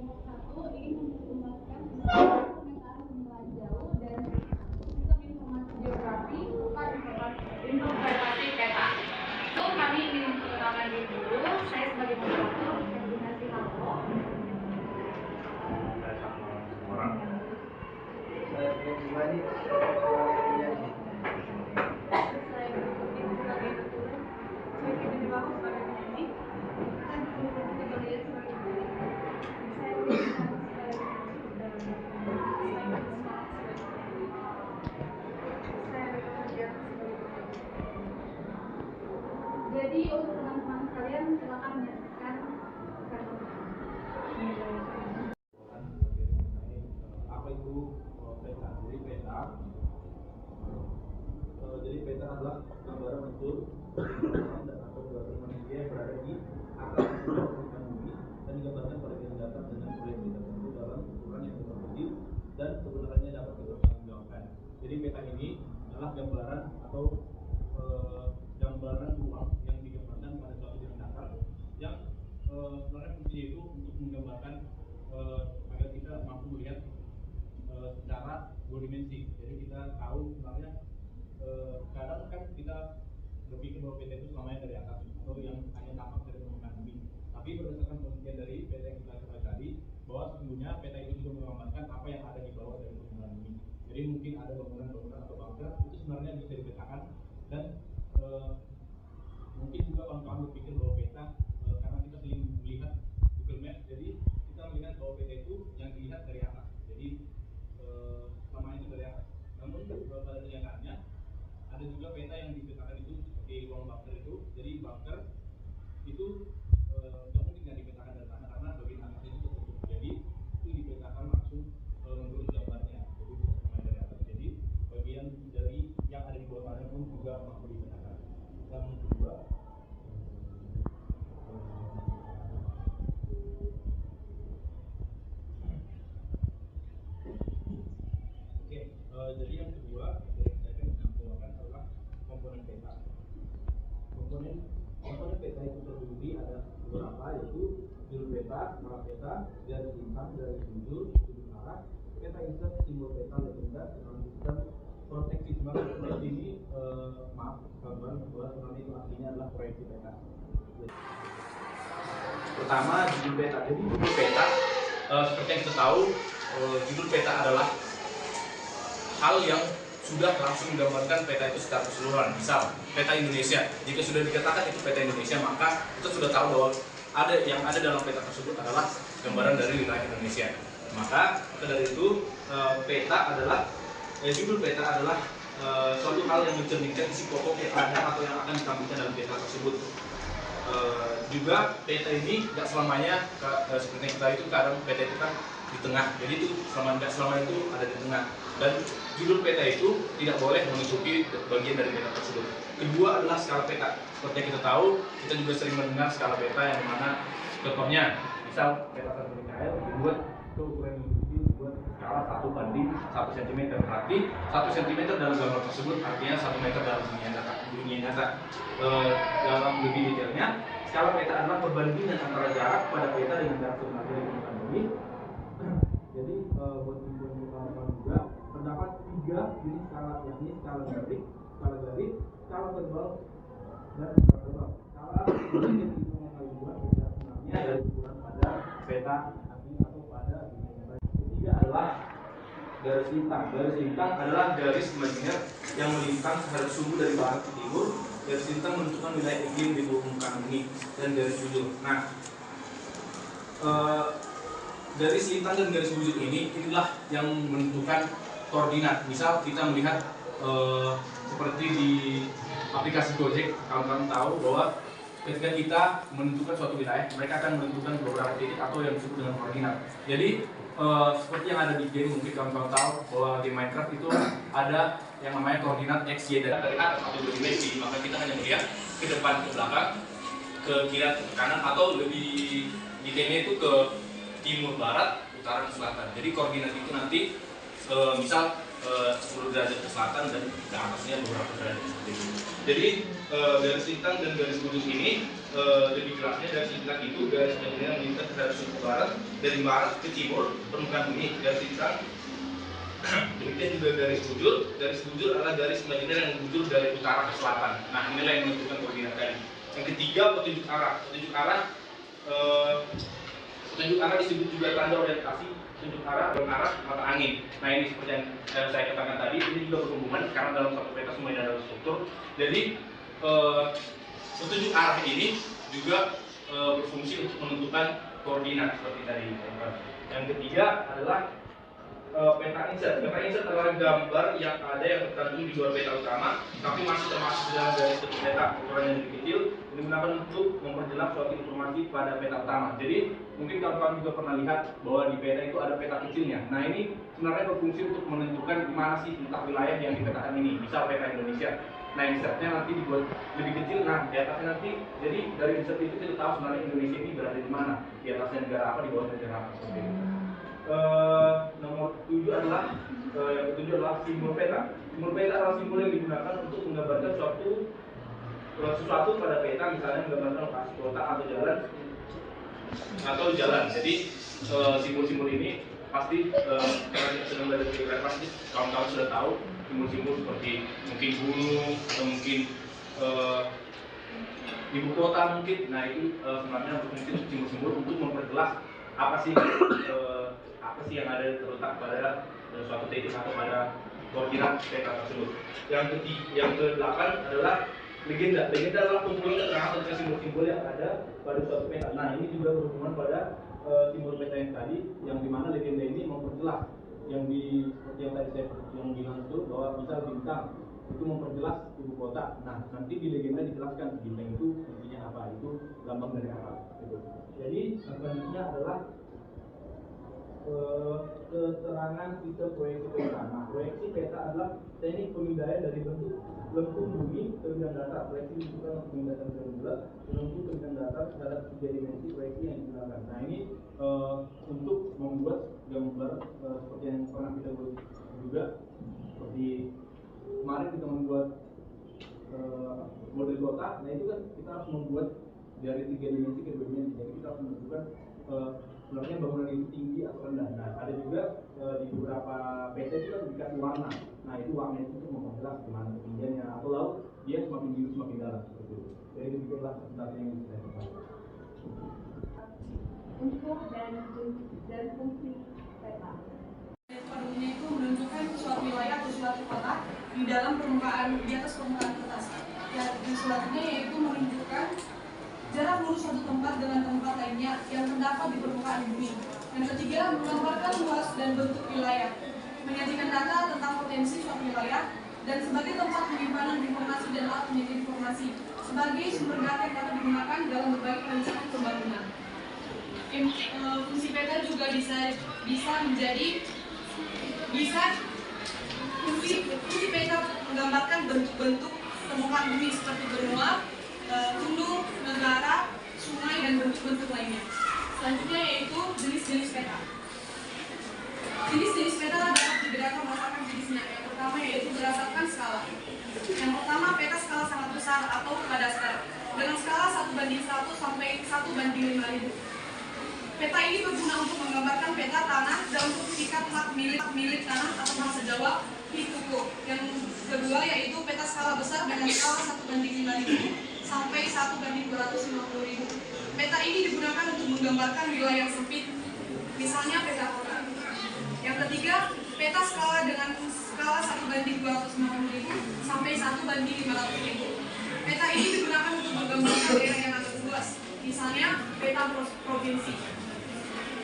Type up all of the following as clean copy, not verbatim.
kelompok satu ingin memperluaskan pemetaan pengetahuan jauh dan sistem informasi geografi serta interpretasi peta. Itu kami ingin memperkenalkan diri dulu. Saya sebagai moderator koordinasi Halo. Jadi untuk teman-teman sekalian silakan menyaksikan apa itu peta. Jadi peta adalah gambaran unsur dan atau gambaran manusia yang berada di atas permukaan bumi dan digambarkan pada bidang datar dengan proyeksi tertentu dalam ukuran yang terkecil dan kebenarannya dapat dipertanggungjawabkan. Jadi peta ini adalah gambaran atau gambaran ruang yang digambarkan pada suatu bidang datar yang sebenarnya fungsinya itu untuk menggambarkan agar kita mampu melihat secara dua dimensi. Jadi kita tahu sebenarnya kadang kan kita berpikir bahwa peta itu selamanya dari atas atau yang hanya tampak dari permukaan bumi. Tapi berdasarkan penelitian dari peta yang kita coba tadi, bahwa sesungguhnya peta itu juga menggambarkan apa yang ada di bawah dari permukaan bumi. Jadi mungkin ada bangunan-bangunan atau bunker itu sebenarnya bisa dipetakan dan mungkin juga kawan-kawan berpikir bahwa peta karena kita sering melihat Google Maps, jadi kita melihat bahwa peta itu yang dilihat dari atas. Jadi selamanya itu dari atas. Namun pada kenyataannya ada juga peta yang dipetakan itu seperti ruang bunker itu. Jadi bunker itu nggak mungkin nggak dipetakan dari sana karena bagian atas itu tertutup. Jadi itu dipetakan langsung menurut gambarnya. Jadi bisa selamanya dari atas. Jadi bagian dari yang ada di bawah sana pun juga mampu dipetakan. Yang kedua, jadi yang kedua yang saya akan menambahkan adalah komponen peta. Komponen peta itu terdiri ada beberapa, yaitu judul peta, skala peta, garis bintang, garis bujur, sudut arah, peta insert, simbol peta, legenda, sistem proteksi. Sebenarnya proyeksi ini maaf kawan-kawan, bahwa sebenarnya itu artinya adalah proyeksi peta. Pertama, judul peta. Jadi judul peta seperti yang kita tahu, judul peta adalah hal yang sudah langsung menggambarkan peta itu secara keseluruhan. Misal peta Indonesia, jika sudah dikatakan itu peta Indonesia, maka kita sudah tahu bahwa yang ada dalam peta tersebut adalah gambaran dari wilayah Indonesia. Maka dari itu peta adalah judul peta adalah suatu hal yang mencerminkan isi pokok yang ada atau yang akan ditampilkan dalam peta tersebut. Juga peta ini tidak selamanya seperti yang kita itu kadang peta itu kan di tengah, jadi itu selama itu ada di tengah, dan judul peta itu tidak boleh menutupi bagian dari peta tersebut. Kedua adalah skala peta. Seperti yang kita tahu, kita juga sering mendengar skala peta yang dimana contohnya misal peta satu DKL dibuat itu ukuran dibuat skala 1:1 cm. Berarti 1 cm dalam gambar tersebut artinya 1 meter dalam dunia nyata. Dalam lebih detailnya, skala peta adalah perbandingan antara jarak pada peta dengan jarak sebenarnya di permukaan bumi. Jadi buat kawan-kawan juga terdapat 3 jenis skala, yakni skala garis, skala tebal, dan skala tebal. Skala ini itu yang kali buat peta sebenarnya dari ukuran pada peta asli atau pada dunia nyata. Ketiga adalah garis lintang. Garis lintang adalah garis imajiner yang melintang terhadap suhu dari barat ke timur. Garis lintang menentukan wilayah iklim di permukaan bumi, dan garis bujur. Nah, garis lintang dan garis bujur inilah yang menentukan koordinat. Misal kita melihat seperti di aplikasi Gojek, kawan-kawan tahu bahwa ketika kita menentukan suatu wilayah, mereka akan menentukan beberapa titik atau yang disebut dengan koordinat. Jadi seperti yang ada di game, mungkin kawan-kawan tahu bahwa di Minecraft itu ada yang namanya koordinat X, Y, dan dari atas atau dua dimensi. Maka kita hanya melihat ke depan, ke belakang, ke kiri, ke kanan, atau lebih detailnya itu ke timur, barat, utara, dan selatan. Jadi koordinat itu nanti misal 10 derajat ke selatan dan ke atasnya beberapa derajat seperti itu. Jadi garis lintang dan garis bujur ini lebih jelasnya dari zigzag itu garis yang melintas dari sudut barat dari barat ke timur permukaan bumi garis zigzag. Demikian juga garis bujur adalah garis imajiner yang bujur dari utara ke selatan. Nah, inilah yang menentukan koordinat tadi. Yang ketiga, petunjuk arah. Petunjuk arah disebut juga tanda orientasi. Petunjuk arah mengarah mata angin. Nah, ini seperti yang saya katakan tadi, ini juga berhubungan karena dalam satu peta semuanya ada struktur. Jadi petunjuk arah ini juga berfungsi untuk menentukan koordinat seperti tadi. Yang ketiga adalah peta insert. Peta insert adalah gambar yang ada yang tercantum di luar peta utama, tapi masih termasuk dalam garis bentuk peta ukuran yang lebih kecil, digunakan untuk memperjelas suatu informasi pada peta utama. Jadi mungkin kawan-kawan juga pernah lihat bahwa di peta itu ada peta kecilnya. Nah, ini sebenarnya berfungsi untuk menentukan di mana sih letak wilayah yang dipetakan ini. Misal peta Indonesia. Nah, insertnya nanti dibuat lebih kecil. Nah, di atasnya nanti, jadi dari insert itu kita tahu sebenarnya Indonesia ini berada di mana. Di atasnya negara apa, di bawah negara apa. Seperti itu. Nomor 7 adalah yang ketujuh adalah simbol peta. Simbol peta adalah simbol yang digunakan untuk menggambarkan sesuatu pada peta, misalnya menggambarkan lokasi kota atau jalan. Jadi simbol-simbol ini pasti kalau sedang belajar geografi pasti kawan-kawan sudah tahu simbol-simbol seperti mungkin gunung atau mungkin ibu kota mungkin. Nah, itu sebenarnya mungkin simbol-simbol untuk memperjelas apa sih yang ada terletak pada suatu titik atau pada koordinat peta tersebut. Yang ke-8 adalah legenda. Legenda adalah kumpulan keterangan tentang simbol-simbol yang ada pada suatu peta. Nah, ini juga berhubungan pada simbol peta yang tadi, yang dimana legenda ini memperjelas seperti yang tadi saya bilang itu, bahwa misal bintang itu memperjelas ibu kota. Nah, nanti di legenda dijelaskan bintang itu intinya apa, itu lambang dari apa. Gitu. Jadi selanjutnya adalah keterangan sistem proyeksi peta. Nah, proyeksi peta adalah teknik pemindaian dari bentuk lengkung bumi ke bidang datar. Proyeksi dibutuhkan untuk memindahkan bidang bulat menuju ke bidang datar terhadap 3 dimensi proyeksi yang digunakan. Nah, ini untuk membuat gambar seperti yang pernah kita buat juga, seperti kemarin kita membuat model kota. Nah, itu kan kita harus membuat dari 3 dimensi ke 2 dimensi. Jadi kita harus menentukan sebenarnya bangunan itu tinggi atau rendah. Nah, ada juga di beberapa PT itu kan dikasih warna. Nah, itu warna itu untuk memperjelas gimana ketinggiannya, atau laut dia semakin biru semakin dalam seperti itu. Jadi demikianlah presentasi yang bisa saya sampaikan. Untuk dan fungsi peta. Pada umumnya itu menunjukkan suatu wilayah atau suatu kota di dalam di atas permukaan kertas. Ya, dan selanjutnya yaitu menunjukkan jarak lurus satu tempat dengan tempat lainnya yang terdapat di permukaan bumi. Yang ketiga, menggambarkan luas dan bentuk wilayah, menyajikan data tentang potensi suatu wilayah, dan sebagai tempat penyimpanan informasi dan alat penyajian informasi, sebagai sumber data yang dapat digunakan dalam berbagai rencana pembangunan. Fungsi peta juga fungsi peta menggambarkan bentuk-bentuk permukaan bumi seperti benua, gunung, negara, sungai, dan bentuk-bentuk lainnya. Selanjutnya yaitu jenis-jenis peta. Jenis-jenis peta dapat dibedakan berdasarkan jenisnya. Yang pertama yaitu berdasarkan skala. Yang pertama, peta skala sangat besar atau kadastar dengan skala 1:100 sampai 1:5000. Peta ini berguna untuk menggambarkan peta tanah dalam sertifikat hak milik tanah atau bahasa Jawa hikuku. Yang kedua yaitu peta skala besar dengan skala 1:5000 sampai 1:250.000. Peta ini digunakan untuk menggambarkan wilayah sempit, misalnya peta kota. Yang ketiga, peta skala dengan skala 1:250.000 sampai 1:500.000. Peta ini digunakan untuk menggambarkan daerah yang agak luas, misalnya peta provinsi.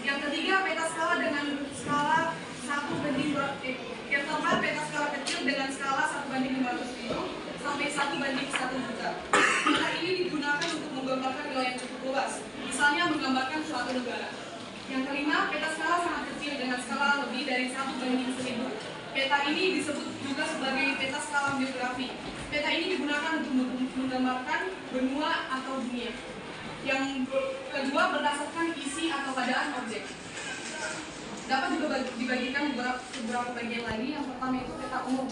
Yang ketiga, peta skala dengan skala 1:200. Yang keempat, peta skala kecil dengan skala 1:500.000 sampai 1:1 juta. Peta ini digunakan untuk menggambarkan wilayah yang cukup luas, misalnya menggambarkan suatu negara. Yang kelima, peta skala sangat kecil dengan skala lebih dari 1:1000. Peta ini disebut juga sebagai peta skala geografi. Peta ini digunakan untuk menggambarkan benua atau dunia. Yang kedua, berdasarkan isi atau keadaan objek. Dapat juga dibagikan beberapa bagian lagi. Yang pertama itu peta umum.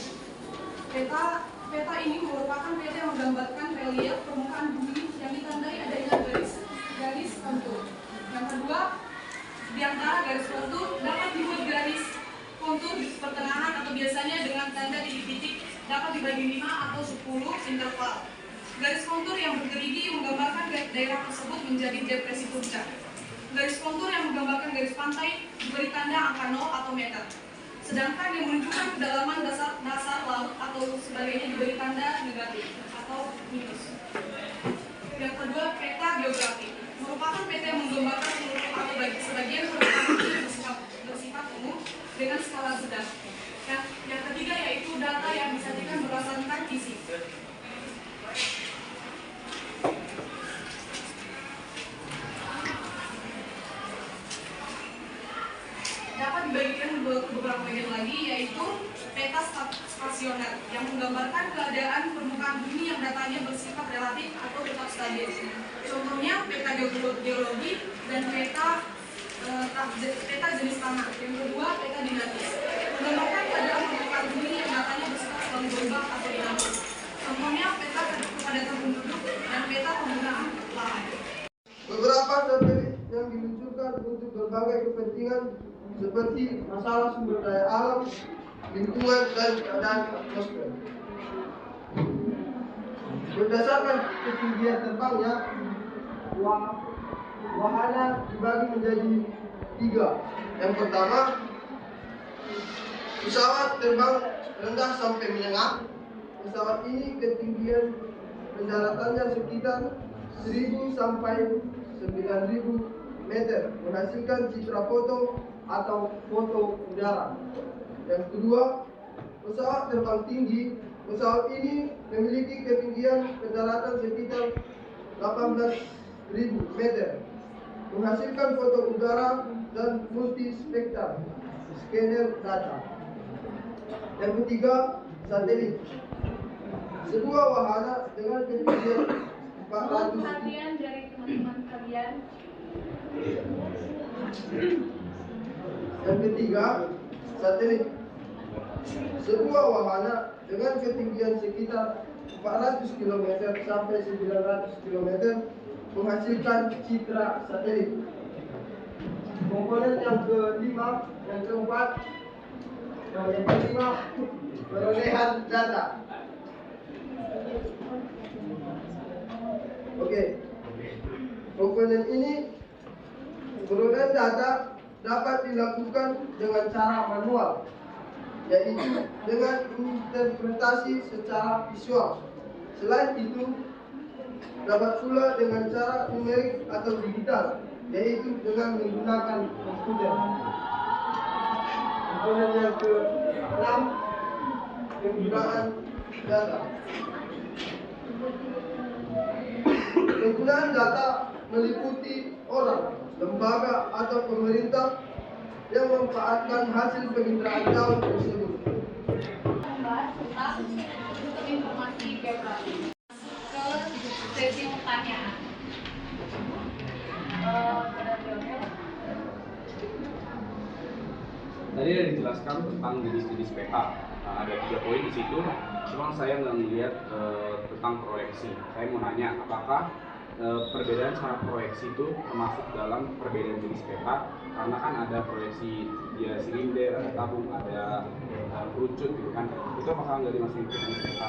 Peta ini merupakan peta yang menggambarkan relief permukaan bumi yang ditandai adanya garis kontur. Yang kedua, di antara garis kontur dapat dibuat garis kontur di pertengahan atau biasanya dengan tanda titik-titik dapat dibagi 5 atau 10 interval. Garis kontur yang bergerigi menggambarkan daerah tersebut menjadi depresi puncak. Garis kontur yang menggambarkan garis pantai diberi tanda angka 0 atau meter. Sedangkan yang menunjukkan kedalaman dasar laut atau sebagainya diberi tanda negatif atau minus. Yang kedua, peta geografi merupakan peta yang menggambarkan seluruh atau sebagian permukaan bersifat umum dengan skala sedang. Yang ketiga yaitu data yang disajikan berdasarkan isi. Dapat dibagikan beberapa bagian lagi, yaitu peta stasioner yang menggambarkan keadaan permukaan bumi yang datanya bersifat relatif atau tetap stabil. Contohnya peta geologi dan peta jenis tanah. Yang kedua, peta dinamis menggambarkan keadaan permukaan bumi yang datanya bersifat selalu berubah atau dinamis. Contohnya peta kepadatan penduduk dan peta penggunaan lahan. Beberapa satelit yang diluncurkan untuk berbagai kepentingan seperti masalah sumber daya alam, lingkungan, dan keadaan atmosfer. Berdasarkan ketinggian terbangnya, wahana dibagi menjadi 3. Yang pertama, pesawat terbang rendah sampai menengah. Pesawat ini ketinggian pendaratannya sekitar 1000 sampai 9000 meter, menghasilkan citra foto atau foto udara. Yang kedua, pesawat terbang tinggi. Pesawat ini memiliki ketinggian pendaratan sekitar 18.000 meter, menghasilkan foto udara dan multispektral scanner data. Yang ketiga, satelit. Sebuah wahana dengan ketinggian 400. Perhatian dari teman-teman kalian. Yang ketiga, satelit. Sebuah wahana dengan ketinggian sekitar 400 km sampai 900 km menghasilkan citra satelit. Komponen yang kelima, yang keempat, yang kelima, perolehan data. Oke. Komponen ini perolehan data dapat dilakukan dengan cara manual, yaitu dengan interpretasi secara visual. Selain itu, dapat pula dengan cara numerik atau digital, yaitu dengan menggunakan komputer. Komponen yang ke-6, penggunaan data. Penggunaan data meliputi orang, lembaga atau pemerintah yang memanfaatkan hasil pencitraan jauh tersebut. Membahas tentang sistem informasi geografi. Ke sesi pertanyaan. Tadi ada dijelaskan tentang jenis-jenis peta. Nah, ada 3 poin di situ. Cuma saya nggak melihat tentang proyeksi. Saya mau nanya, apakah perbedaan cara proyeksi itu termasuk dalam perbedaan jenis peta? Karena kan ada proyeksi dia silinder, ada tabung, ada kerucut gitu kan. Itu apakah nggak dimasukin ke jenis peta?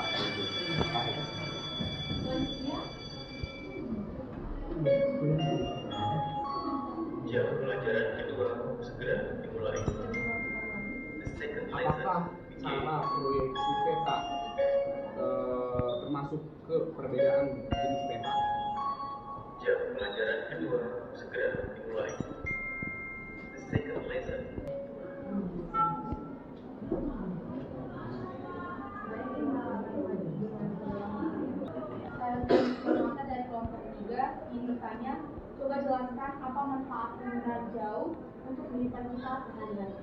Jam pelajaran kedua segera dimulai. Apakah cara proyeksi peta termasuk ke perbedaan jenis peta? Jam pelajaran kedua segera dimulai. The second lesson. Maka dari kelompok 3 ini bertanya, coba jelaskan apa manfaat pendengar jauh untuk kehidupan kita sehari-hari.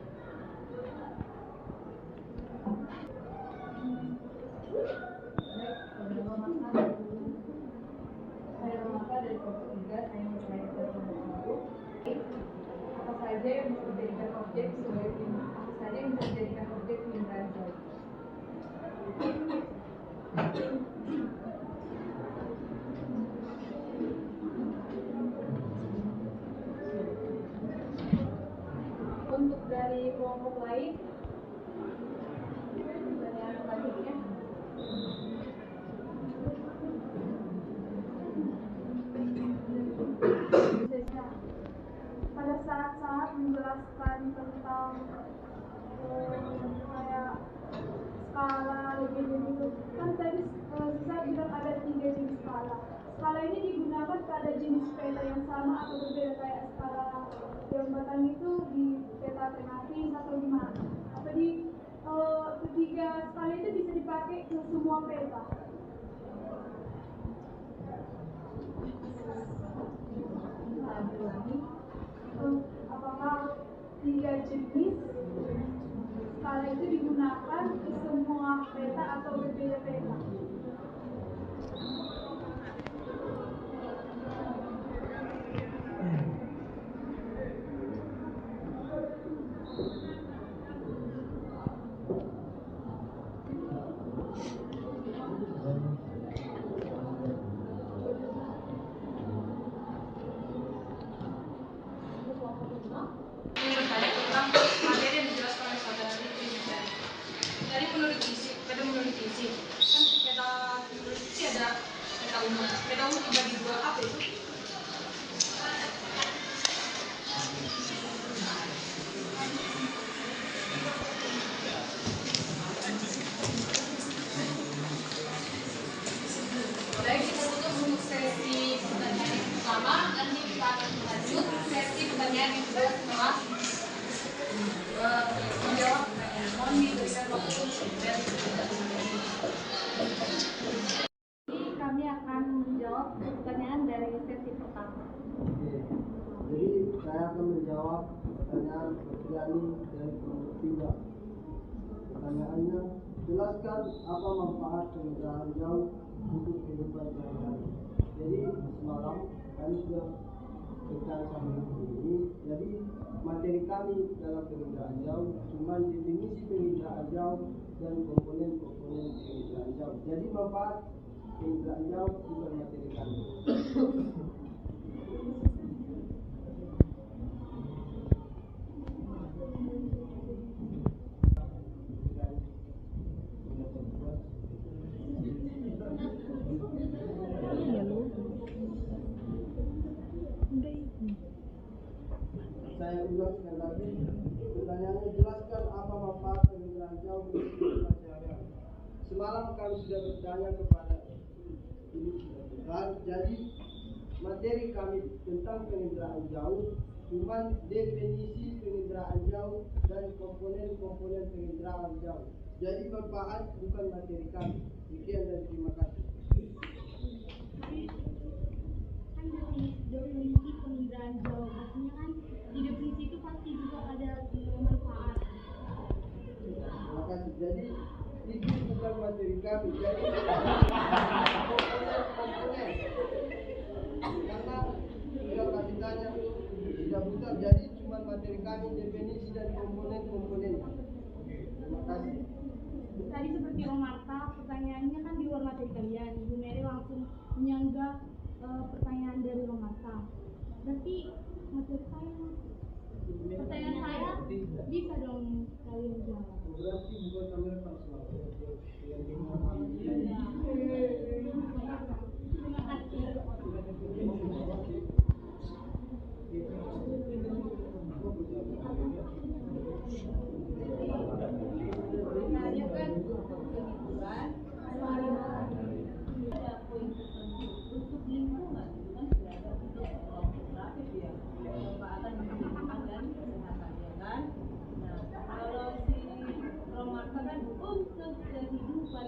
Saya maka dari kelompok 3, saya bertanya kepada kelompok 1, apa saja yang bisa dijadikan objek sebagai apa saja yang bisa dijadikan objek pendengar jauh. kelompok lain. Pertanyaan selanjutnya. Pada saat-saat menjelaskan tentang kayak skala gitu kan tadi saya bilang ada 3 jenis skala. Skala ini digunakan pada jenis peta yang sama atau berbeda, kayak skala yang batang itu di peta tematis atau gimana? Apa di ketiga skala itu bisa dipakai ke semua peta? Apakah 3 jenis skala itu digunakan ke semua peta atau berbeda peta? Bertanya tentang materi yang dijelaskan oleh saudara Rifki. Jadi menurut isi kan peta menurut isi ada peta umum. Peta umum dibagi dua, apa itu? Baik, kita tutup untuk sesi pertanyaan yang pertama. Nanti kita akan lanjut sesi pertanyaan yang kedua setelah menjawab pertanyaan. Mohon diberikan waktu dari Ini kami akan menjawab pertanyaan dari sesi pertama. Jadi saya akan menjawab pertanyaan Kristiani dari kelompok 3. Pertanyaannya, jelaskan apa manfaat penginderaan jauh untuk kehidupan sehari-hari. Jadi semalam kami sudah bicara sama ini. Jadi materi kami dalam penginderaan jauh cuma definisi penginderaan jauh dan komponen-komponen penginderaan jauh. Jadi manfaat penginderaan jauh bukan materi kami. Saya ulang sekali lagi. Pertanyaannya, jelaskan apa manfaat penginderaan jauh untuk kehidupan sehari-hari. Semalam kami sudah bertanya kepada ini sudah benar. Jadi materi kami tentang penginderaan jauh cuma definisi penginderaan jauh dan komponen-komponen penginderaan jauh. Jadi manfaat bukan materi kami. Sekian dan terima kasih. Kan definisi penginderaan jauh, artinya kan di definisi itu pasti juga ada manfaat. Terima kasih. Jadi itu bukan materi kami. Jadi komponen. Karena sudah kasih tanya sudah bukan. Jadi cuma materi kami definisi dan komponen-komponen. Terima kasih. Tadi seperti Romarta, pertanyaannya kan di luar materi kalian. Ibu Mary langsung menyanggah pertanyaan dari Romarta. Berarti materi saya, pertanyaan saya bisa dong kalian jawab. Berarti bukan kamera personal. Terima kasih. Sebenarnya kan penghitungan ada poin tertentu untuk lingkungan itu kan sudah ada untuk kooperatif ya, manfaatan kehidupan dan kesehatan ya kan. Nah kalau si Romarta kan untuk kehidupan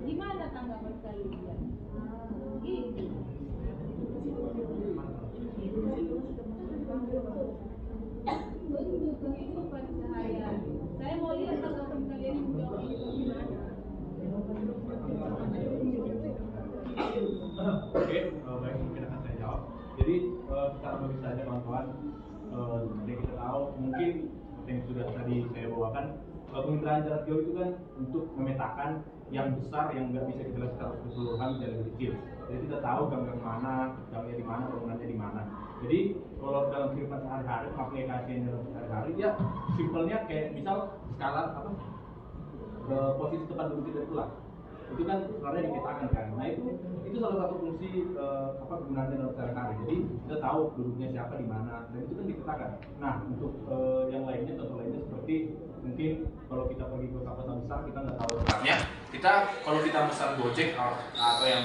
gimana tanggapan kalian? Gitu. Untuk kehidupan sehari-hari. Saya mau lihat tanggapan kalian yang jawab itu gimana. Oke, baik, mungkin akan saya jawab. Jadi secara bagi saja kawan-kawan, yang kita tahu mungkin yang sudah tadi saya bawakan, penginderaan jarak jauh itu kan untuk memetakan yang besar yang nggak bisa kita lihat secara keseluruhan menjadi lebih kecil. Jadi kita tahu gambar mana, gambarnya di mana, bangunannya di mana. Jadi kalau dalam kehidupan sehari-hari, aplikasinya dalam sehari-hari, ya simpelnya kayak misal skala apa, posisi tempat duduk kita itulah. Itu kan sebenarnya dipetakan kan. Nah itu salah satu fungsi kegunaannya dalam sehari-hari. Jadi kita tahu duduknya siapa di mana dan itu kan dipetakan. Nah untuk yang lainnya, contoh lainnya seperti mungkin kalau kita pergi ke kota besar kita nggak tahu tempatnya. Kita kalau kita pesan Gojek atau yang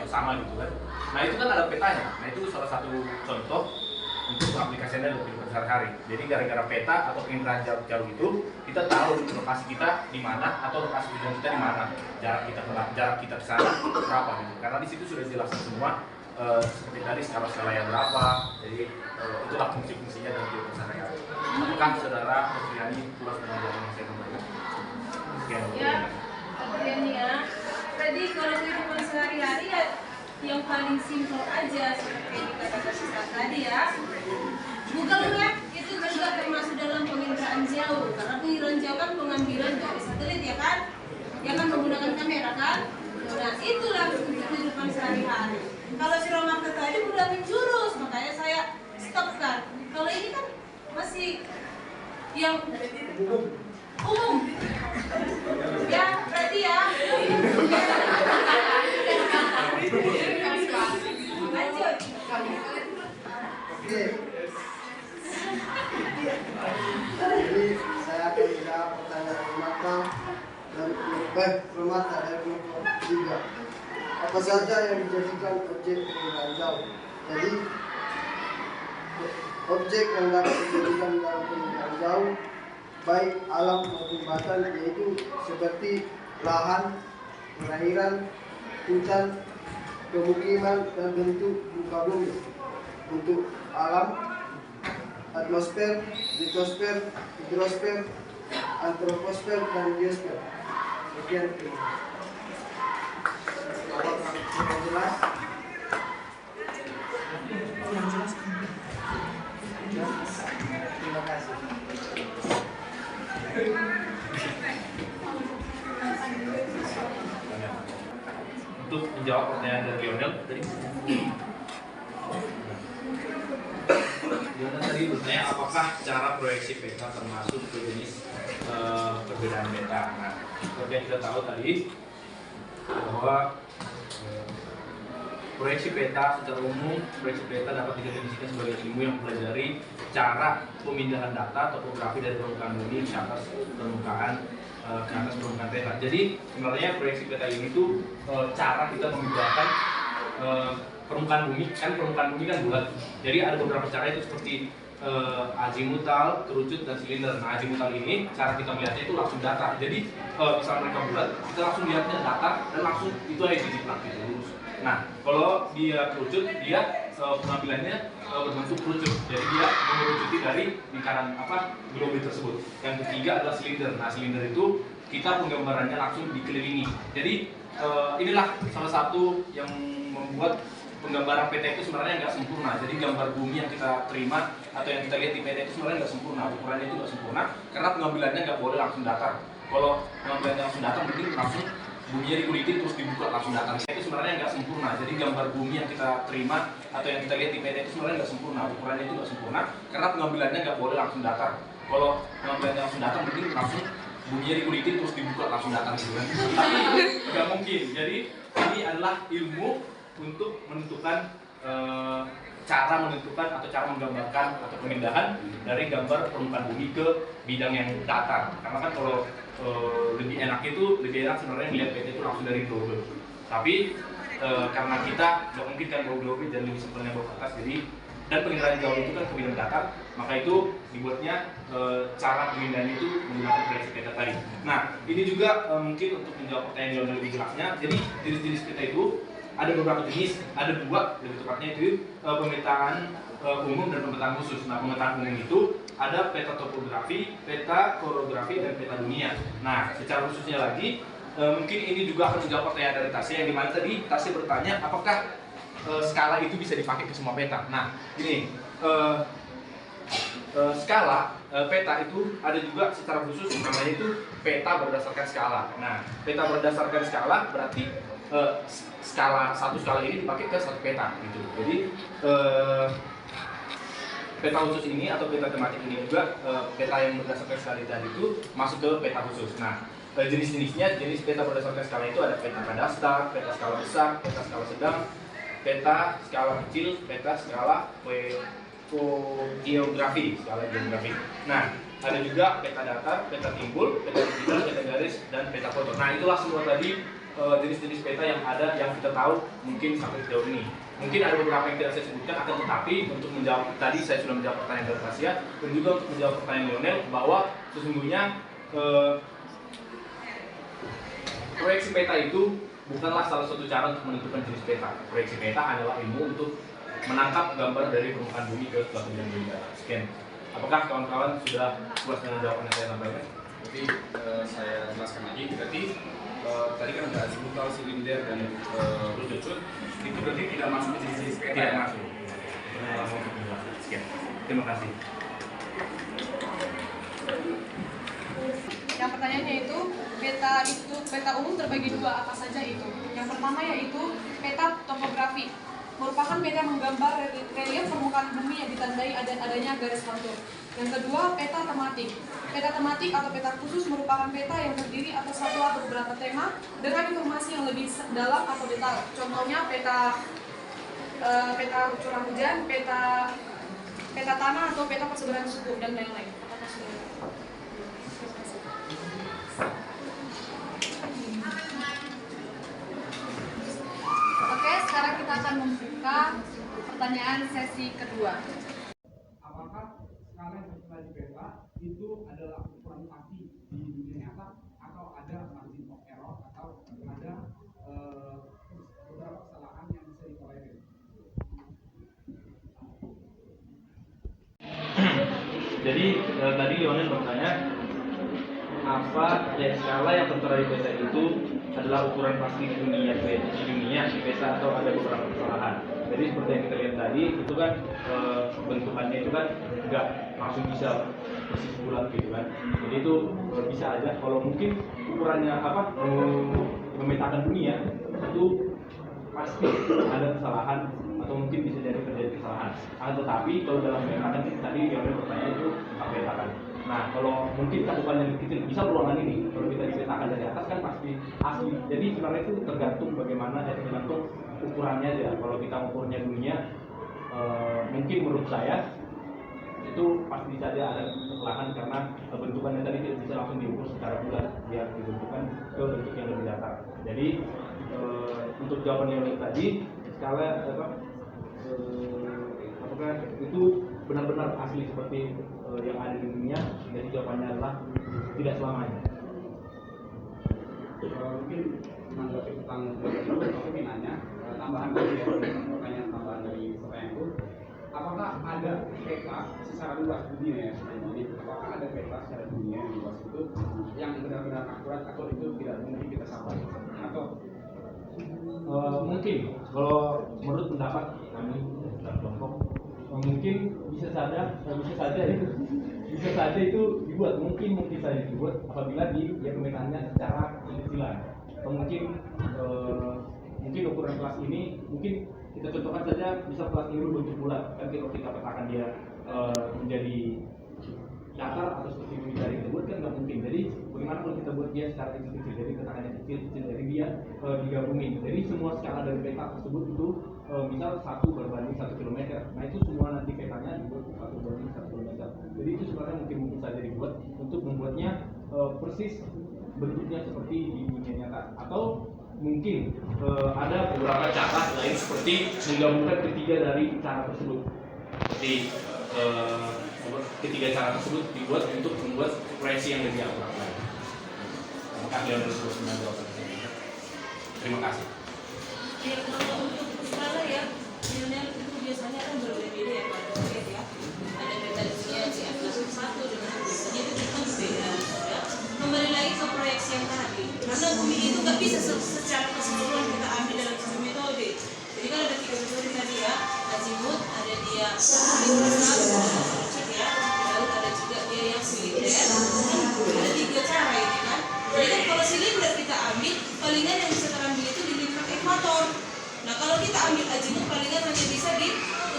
sama gitu kan. Nah itu kan ada petanya. Nah itu salah satu contoh untuk aplikasinya dalam kehidupan sehari-hari. Jadi gara-gara peta atau penginderaan jauh itu, kita tahu lokasi kita di mana atau lokasi tujuan kita di mana, jarak kita ke sana berapa gitu. Karena di situ sudah dijelaskan semua seperti tadi skala-skala yang berapa. Jadi itulah fungsi-fungsinya dalam kehidupan sehari-hari. Apakah saudara Noviani puas dengan jawaban yang saya berikan? Sekian. Ya, kemudian ya. Tadi kalau kehidupan sehari-hari ya yang paling simpel aja seperti yang kita katakan tadi ya. Google Map itu juga termasuk dalam penginderaan jauh karena penginderaan jauh kan pengambilan dari satelit ya kan, dia kan menggunakan kamera kan. Nah itulah untuk kehidupan sehari-hari. Kalau si Romanto tadi udah menjurus makanya saya stopkan. Kalau ini kan masih yang umum ya, berarti ya lanjut. Oke. Jadi saya akan menjawab pertanyaan Romata dari kelompok 3. Apa saja yang dijadikan objek penginderaan jauh? Jadi objek yang dapat dijadikan dalam penginderaan jauh baik alam maupun batan, yaitu seperti lahan, perairan, hutan, pemukiman dan bentuk muka bumi. Untuk alam, atmosfer, litosfer, hidrosfer, antroposfer dan biosfer. Sekian. Apakah sudah jelas? Terima kasih. Untuk menjawab pertanyaan dari Lionel tadi, Lionel tadi bertanya apakah cara proyeksi peta termasuk ke jenis perbedaan peta. Nah, seperti yang kita tahu tadi bahwa proyeksi peta secara umum, proyeksi peta dapat didefinisikan sebagai ilmu yang mempelajari cara pemindahan data topografi dari permukaan bumi ke atas permukaan peta. Jadi sebenarnya proyeksi peta ini tuh cara kita memindahkan permukaan bumi kan bulat. Jadi ada beberapa cara itu seperti azimutal, kerucut dan silinder. Nah azimutal ini cara kita melihatnya itu langsung datar. Jadi misalnya mereka bulat, kita langsung lihatnya datar dan langsung itu aja dijiplak gitu lurus. Nah kalau dia kerucut, dia pengambilannya berbentuk kerucut. Jadi dia mengerucuti dari lingkaran globe tersebut. Yang ketiga adalah silinder. Nah silinder itu kita penggambarannya langsung dikelilingi. Jadi inilah salah satu yang membuat penggambaran peta itu sebenarnya nggak sempurna. Jadi gambar bumi yang kita terima atau yang kita lihat di peta itu sebenarnya nggak sempurna. Ukurannya itu nggak sempurna karena pengambilannya nggak boleh langsung datar. Kalau pengambilannya langsung datar, mungkin langsung buminya dikulitin terus dibuka langsung datar. Itu sebenarnya nggak sempurna. Jadi gambar bumi yang kita terima atau yang kita lihat di peta itu sebenarnya nggak sempurna. Ukurannya itu nggak sempurna karena pengambilannya nggak boleh langsung datar. Kalau pengambilannya langsung datar, mungkin langsung buminya dikulitin terus dibuka langsung datar gitu kan. Tapi nggak mungkin. Jadi ini adalah ilmu untuk menentukan cara menentukan atau cara menggambarkan atau pemindahan dari gambar permukaan bumi ke bidang yang datar. Karena kan kalau lebih enak sebenarnya melihat peta itu langsung dari globe. Tapi karena kita nggak mungkin kan bawa globe dan lebih simpelnya bawa atas, jadi dan penginderaan jauh itu kan ke bidang datar, maka itu dibuatnya cara pemindahan itu menggunakan proyeksi peta tadi. Nah ini juga mungkin untuk menjawab pertanyaan yang lebih jelasnya. Jadi jenis-jenis peta itu ada beberapa jenis, ada dua lebih tepatnya itu pemetaan umum dan pemetaan khusus. Nah pemetaan umum itu ada peta topografi, peta korografi, dan peta dunia. Nah secara khususnya lagi mungkin ini juga akan menjawab pertanyaan dari Tasya yang dimana tadi Tasya bertanya apakah skala itu bisa dipakai ke semua peta. Nah ini skala peta itu ada juga secara khusus namanya itu peta berdasarkan skala. Nah, peta berdasarkan skala berarti satu skala ini dipakai ke satu peta gitu. Jadi peta khusus ini atau peta tematik ini juga peta yang berdasarkan skala tadi itu masuk ke peta khusus. Nah, jenis-jenisnya, jenis peta berdasarkan skala itu ada peta kadastar, peta skala besar, peta skala sedang, peta skala kecil, peta skala geografi, skala geografi. Nah, ada juga peta datar, peta timbul, peta digital, peta garis, dan peta foto. Nah, itulah semua tadi jenis-jenis peta yang ada yang kita tahu mungkin sampai sejauh ini. Mungkin ada beberapa yang tidak saya sebutkan, akan tetapi untuk menjawab tadi saya sudah menjawab pertanyaan dari Tasya dan juga untuk menjawab pertanyaan Lionel bahwa sesungguhnya proyeksi peta itu bukanlah salah satu cara untuk menentukan jenis peta. Proyeksi peta adalah ilmu untuk menangkap gambar dari permukaan bumi ke suatu bidang bumi. Sekian. Apakah kawan-kawan sudah puas dengan jawaban yang saya sampaikan? Jadi saya jelaskan lagi. Berarti tadi kan ada azimutal, silinder, dan longitude. Itu berarti tidak masuk ke jenis peta. Tidak masuk. Sekian. Terima kasih. Yang pertanyaannya itu peta umum terbagi dua, apa saja itu? Yang pertama yaitu peta topografi, merupakan peta yang menggambar relief permukaan bumi yang ditandai adanya garis kontur. Yang kedua, peta tematik. Peta tematik atau peta khusus merupakan peta yang terdiri atas satu atau beberapa tema dengan informasi yang lebih dalam atau detail. Contohnya peta curah hujan, peta tanah atau peta persebaran suku dan lain-lain. Oke, sekarang kita akan membuka pertanyaan sesi kedua. Apakah skala yang tertera di peta itu adalah ukuran pasti di dunia nyata atau ada margin of error atau ada beberapa kesalahan yang bisa ditolerir? Jadi tadi Lionel bertanya apa skala yang tertera di peta itu adalah ukuran pasti di dunia di peta atau ada beberapa kesalahan. Jadi seperti yang kita lihat tadi itu kan bentukannya itu kan nggak langsung bisa persis bulat gitu kan. Jadi itu bisa aja kalau mungkin ukurannya memetakan dunia itu pasti ada kesalahan atau mungkin bisa jadi terjadi kesalahan. Tetapi kalau dalam memetakan tadi yang bertanya itu memetakan. Nah, kalau mungkin cakupan yang kecil, bisa ruangan ini, kalau kita dipetakan dari atas kan pasti asli. Jadi sebenarnya itu tergantung bagaimana, tergantung ukurannya aja. Kalau kita ukurnya dunia, mungkin menurut saya itu pasti saja ada kesalahan karena bentukannya tadi tidak bisa langsung diukur secara bulat, biar dibentukkan ke bentuk yang lebih datar. Jadi untuk jawaban yang tadi, skala apakah itu benar-benar asli seperti yang ada di dunia? Jadi jawabannya adalah tidak selamanya. Mungkin menanggapi tentang aku ingin nanya tambahan dari pertanyaan tambahan dari pertanyaan itu, apakah ada peta secara luas dunia ya? Jadi apakah ada peta secara dunia yang luas itu yang benar-benar akurat atau itu tidak mungkin kita capai? Atau mungkin kalau menurut pendapat kami dari kelompok mungkin bisa saja itu dibuat mungkin saja dibuat apabila dia pemetaannya secara kecilan atau mungkin ukuran kelas ini mungkin kita contohkan saja bisa kelas ini berbentuk bulat kan kalau kita petakan dia menjadi datar atau seperti ini dari kita buat kan nggak mungkin. Jadi bagaimana kalau kita buat dia secara kecil, jadi petakannya kecil dari dia digabungin. Jadi semua skala dari peta tersebut itu misal 1 berbanding 1 km. Nah itu semua nanti petanya dibuat 1 berbanding 1 km. Jadi itu sebenarnya mungkin saja dibuat untuk membuatnya persis bentuknya seperti di dunia nyata. Atau mungkin ada beberapa cara lain seperti menggabungkan ketiga dari cara tersebut. Seperti ketiga cara tersebut dibuat untuk membuat proyeksi yang lebih akurat lagi. Apakah Lionel terus menjawab? Terima kasih. Ya, kalau untuk skala ya, Lionel itu biasanya kan berbeda ya Pak Doket ya. Ada beta dunia di atas 1 dengan biasanya itu kan berbeda. Ya. Kembali lagi ke proyeksi yang tadi. Karena bumi itu nggak bisa secara keseluruhan kita ambil dalam satu metode. Jadi kan ada 3 metode tadi ya, azimut, ada dia ya, lalu ada juga dia ambil azimut palingan hanya bisa di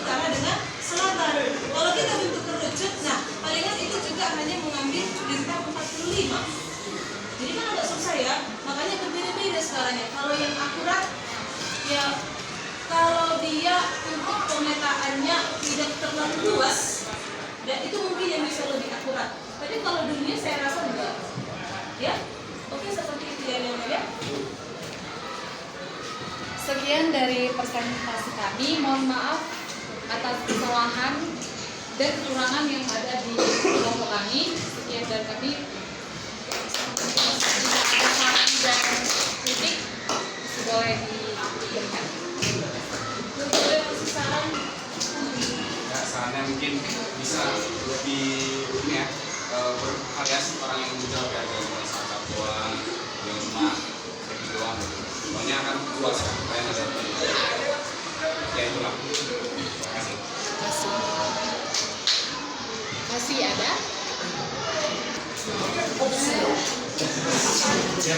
utara dengan selatan. Kalau kita bentuk kerucut, nah palingan itu juga hanya mengambil bintang 45. Jadi kan agak susah ya, makanya berbeda-beda skalanya. Kalau yang akurat, ya kalau dia untuk pemetaannya tidak terlalu luas, dan itu mungkin yang bisa lebih akurat. Tapi kalau dunia saya rasa enggak. Ya, oke seperti itu ya Leonel ya. Sekian dari presentasi kami. Mohon maaf atas kesalahan dan kekurangan yang ada di kelompok kami. Sekian dari kami. Jika ada saran dan kritik boleh diberikan. Boleh kasih saran? Ya, sarannya mungkin bisa lebih ini ya, bervariasi orang yang menjawab ya, jangan satu doang, yang cuma segi doang. Soalnya akan luas kan, kayak ada ya itulah. Terima kasih. Masih ada? Ya,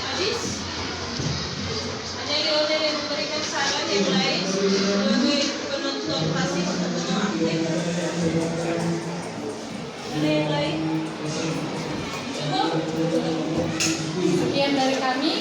Adis? Ada Leonel yang memberikan saran yang lain sebagai penonton pasif atau penonton aktif? Ada yang lain? Cukup? Sekian dari kami.